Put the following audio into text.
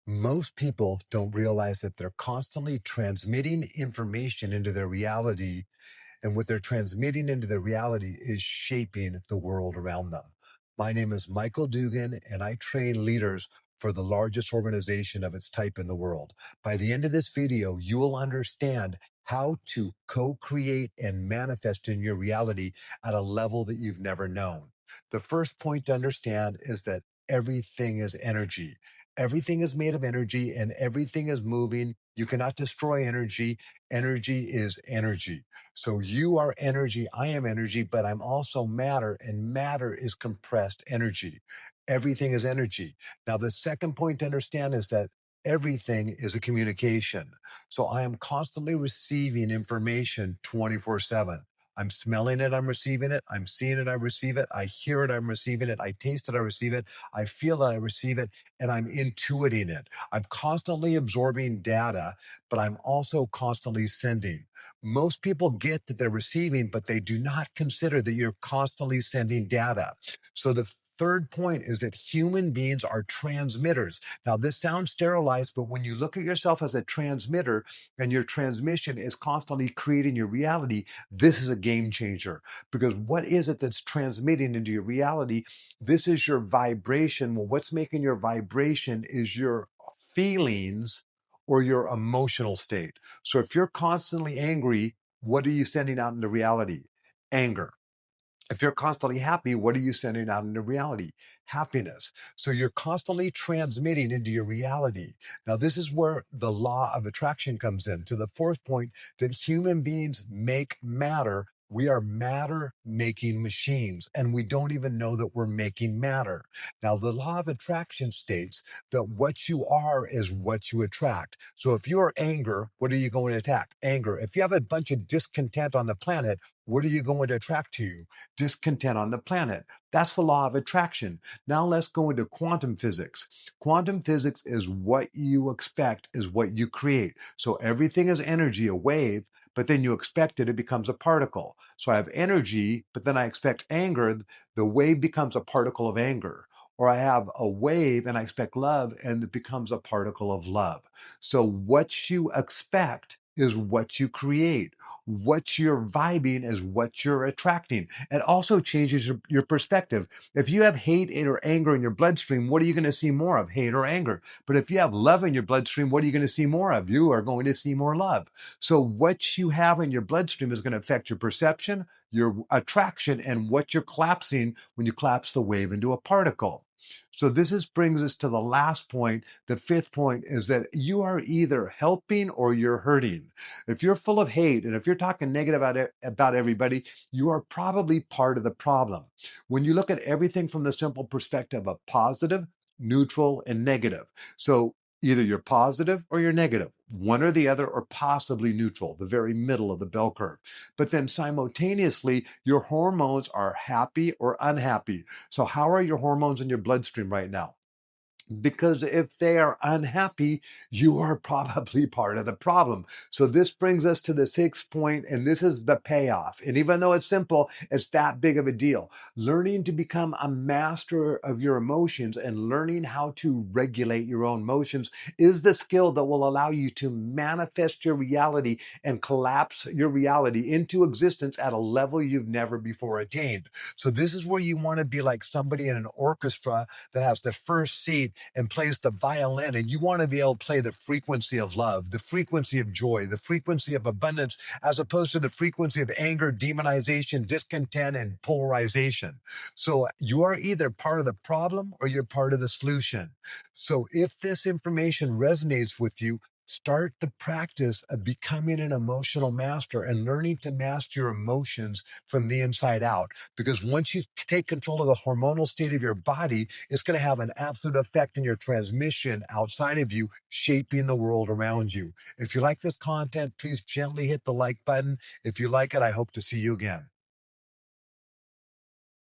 Most people don't realize that they're constantly transmitting information into their reality, and what they're transmitting into their reality is shaping the world around them. My name is Michael Dugan, and I train leaders for the largest organization of its type in the world. By the end of this video, you will understand how to co create and manifest in your reality at a level that you've never known. The first point to understand is that everything is energy. Everything is made of energy and everything is moving. You cannot destroy energy. Energy is energy. So you are energy, I am energy, but I'm also matter, and matter is compressed energy. Everything is energy. Now, the second point to understand is that everything is a communication. So I am constantly receiving information 24/7. I'm smelling it, I'm receiving it. I'm seeing it, I receive it. I hear it, I'm receiving it. I taste it, I receive it. I feel it, I receive it. And I'm intuiting it. I'm constantly absorbing data, but I'm also constantly sending. Most people get that they're receiving, but they do not consider that you're constantly sending data. So the third point is that human beings are transmitters. Now, this sounds sterilized, but when you look at yourself as a transmitter and your transmission is constantly creating your reality, this is a game changer. Because what is it that's transmitting into your reality? This is your vibration. Well, what's making your vibration is your feelings or your emotional state. So if you're constantly angry, what are you sending out into reality? Anger. If you're constantly happy, what are you sending out into reality? Happiness. So you're constantly transmitting into your reality. Now, this is where the law of attraction comes in. To the fourth point, that human beings make matter. We are matter making machines, and we don't even know that we're making matter. Now, the law of attraction states that what you are is what you attract. So if you're anger, what are you going to attack? Anger. If you have a bunch of discontent on the planet, what are you going to attract to you? Discontent on the planet. That's the law of attraction. Now let's go into quantum physics. Quantum physics is what you expect is what you create. So everything is energy, a wave, but then you expect it becomes a particle. So I have energy, but then I expect anger. The wave becomes a particle of anger. Or I have a wave and I expect love, and it becomes a particle of love. So what you expect is what you create. What you're vibing is what you're attracting. It also changes your perspective. If you have hate or anger in your bloodstream, what are you going to see more of? Hate or anger. But if you have love in your bloodstream, what are you going to see more of? You are going to see more love. So what you have in your bloodstream is going to affect your perception, your attraction, and what you're collapsing when you collapse the wave into a particle. So brings us to the last point. The fifth point is that you are either helping or you're hurting. If you're full of hate and if you're talking negative about everybody, you are probably part of the problem. When you look at everything from the simple perspective of positive, neutral, and negative. So either you're positive or you're negative, one or the other, or possibly neutral, the very middle of the bell curve. But then simultaneously, your hormones are happy or unhappy. So how are your hormones in your bloodstream right now? Because if they are unhappy, you are probably part of the problem. So this brings us to the sixth point, and this is the payoff. And even though it's simple, it's that big of a deal. Learning to become a master of your emotions and learning how to regulate your own emotions is the skill that will allow you to manifest your reality and collapse your reality into existence at a level you've never before attained. So this is where you want to be like somebody in an orchestra that has the first seat and plays the violin, and you want to be able to play the frequency of love, the frequency of joy, the frequency of abundance, as opposed to the frequency of anger, demonization, discontent, and polarization. So you are either part of the problem or you're part of the solution. So if this information resonates with you, start the practice of becoming an emotional master and learning to master your emotions from the inside out. Because once you take control of the hormonal state of your body, it's going to have an absolute effect in your transmission outside of you, shaping the world around you. If you like this content, please gently hit the like button. If you like it, I hope to see you again.